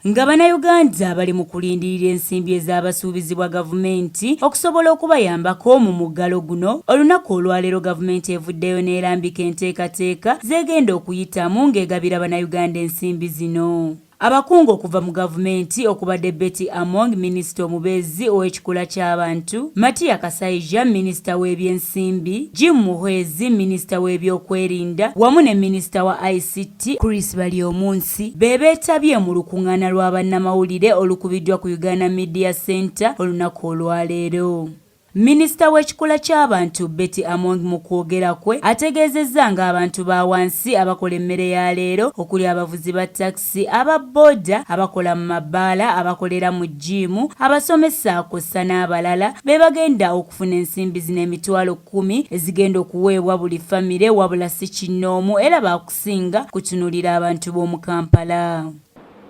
nga bannayuganda bali mu kulindirira ensimbi ez'abasuubizibwa gavumenti okusobola okubayambako mu muggalo guno. Olunaku olwaleero gavumenti evuddeyo n'erambika enteekateeka zeegenda okuyitamu ng'egabira bannayuganda ensimbi zino. Abakungu okuva mu gavumenti okubadde Betty Among, minisita omubeezi ow'ekikula ky'abantu, Matia Kasaija, minisita w'ebyensimbi, Jim Muhwezi, minisita w'ebyokwerinda, wamu ne minisita wa ICT, Chris Balyomunsi, beebeetabye mu lukuŋŋaana lwa bannamawulire olukubiddwa ku Uganda Media Center olunaku olwaleero. Minisita w'ekikula ky'abantu Betty Among mu kwogera kwe ategeezezza ng'abantu ba wansi abakola emmere ya leero okuli abavuzi ba takisi, aba booda, abakola mu mabbaala, abakolera mu jjiimu, abasomesa kw'ossa n'abalala be bagenda okufuna ensimbi zino emitwalo 10 ezigenda okuweebwa buli famire wabula si kinnoomu era baakusinga kutunulira abantu b'omu Kampala.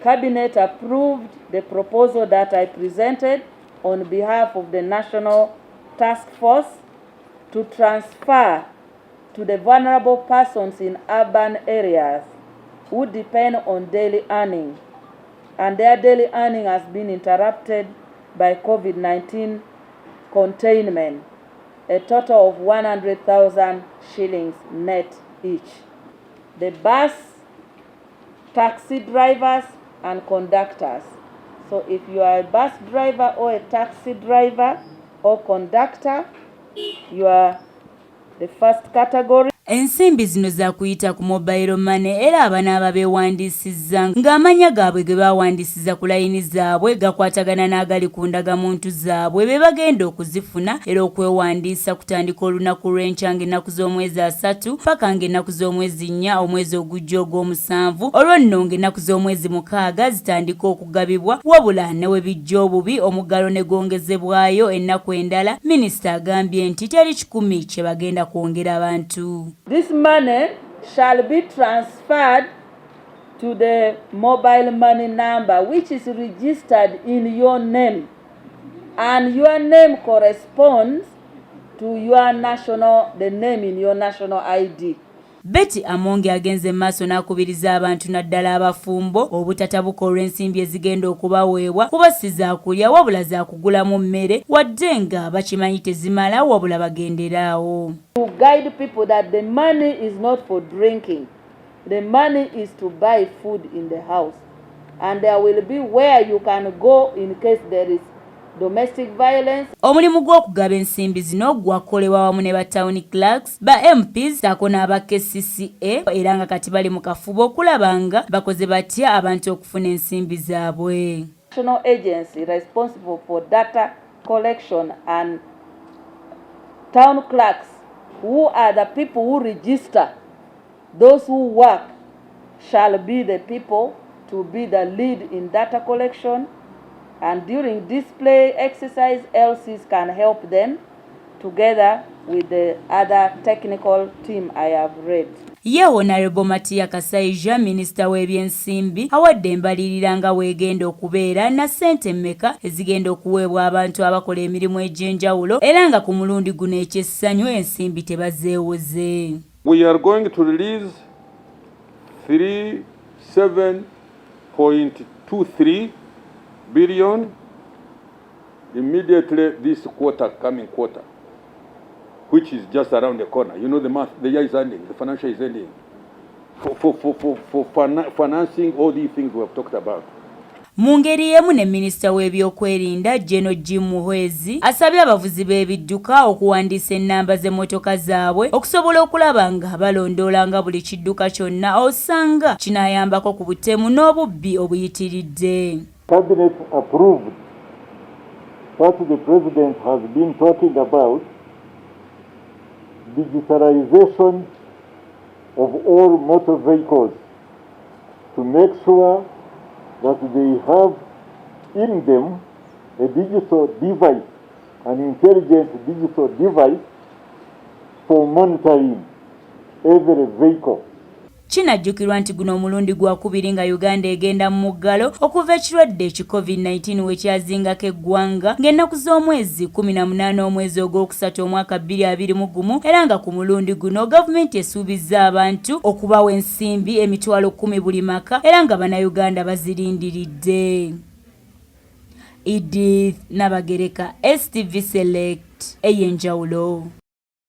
Cabinet approved the proposal that I presented on behalf of the National Task Force to transfer to the vulnerable persons in urban areas who depend on daily earning, and their daily earning has been interrupted by COVID-19 containment, a total of 100,000 shillings net each. The bus, taxi drivers and conductors. So if you are a bus driver or a taxi driver or conductor, you are the first category. Ensimbi zino za kuyita ku mobile money era abanaaba beewandiisizza ng'amannya gaabwe ge baawandiisiza ku layini zaabwe gakwatagana n'agali ku ndagamuntu zaabwe be bagenda okuzifuna era okwewandiisa kutandika olunaku lw'enkya ng'ennaku z'omwezi 3 paka ng'ennaku z'omwezi 4 omwezi ogujja ogw'omusanvu olw'enno ng'ennaku z'omwezi 6 zitandika okugabibwa wabula ne we bijja obubi omuggalo ne gwongezebwayo ennaku endala. Minisita agambye nti teri kikumi kye bagenda kwongera abantu. This money shall be transferred to the mobile money number which is registered in your name, and your name corresponds to your the name in your national ID. Betty Among agenze maaso n'akubiriza abantu naddala abafumbo obutatabuka olw'ensimbi ezigenda okubaweebwa kuba si za kulya wabula za kugulamu mmere wadde nga bakimanyi tezimala wabula bagenderaawo. To guide people that the money is not for drinking, the money is to buy food in the house, and there will be where you can go in case there is domestic violence. Omulimu gw'okugaba ensimbi zino gwakolebwa wamu ne ba town clerks, ba MPs sako n'aba KCCA era nga kati bali mu kafubo okulaba nga bakoze batya abantu okufuna ensimbi zaabwe. National agency responsible for data collection and town clerks, who are the people who register those who work, shall be the people to be the lead in data collection. And during display exercise, LCs can help them together with the other technical team I have read. Ye Honorable Matia Kasaija, minisita w'ebyensimbi, awadde embalirira nga weegenda okubeera na ssente mmeka ezigenda okuweebwa abantu abakola emirimu egy'enjawulo era nga ku mulundi guno ekyessanyu ensimbi tebazeewoze. We are going to release 37.23 billion immediately this coming quarter, which is just around the corner. You know, the year is ending, the financial is ending. For financing all these things we have talked about. Mu ngeri y'emu ne minisita w'ebyokwerinda General Jim Muhwezi asabye abavuzi b'ebidduka okuwandiisa ennamba z'emmotoka zaabwe okusobola okulaba nga balondoola nga buli kidduka kyonna osanga kinaayambako ku butemu n'obubbi obuyitiridde. Cabinet approved what the President has been talking about, digitalization of all motor vehicles, to make sure that they have in them a digital device, an intelligent digital device for monitoring every vehicle. Kinajjukirwa nti guno omulundi gwakubiri nga Uganda egenda mu muggalo okuva ekirwadde eki COVID-19 wekyazingako eggwanga ng'ennaku z'omwezi 18 omwezi ogwokusatu omwaka 2021 era nga ku mulundi guno gavumenti esuubizza abantu okubawa ensimbi emitwalo 10 buli maka era nga bannayuganda bazirindiridde. Edith Nabagereka, STV Select, ey'enjawulo.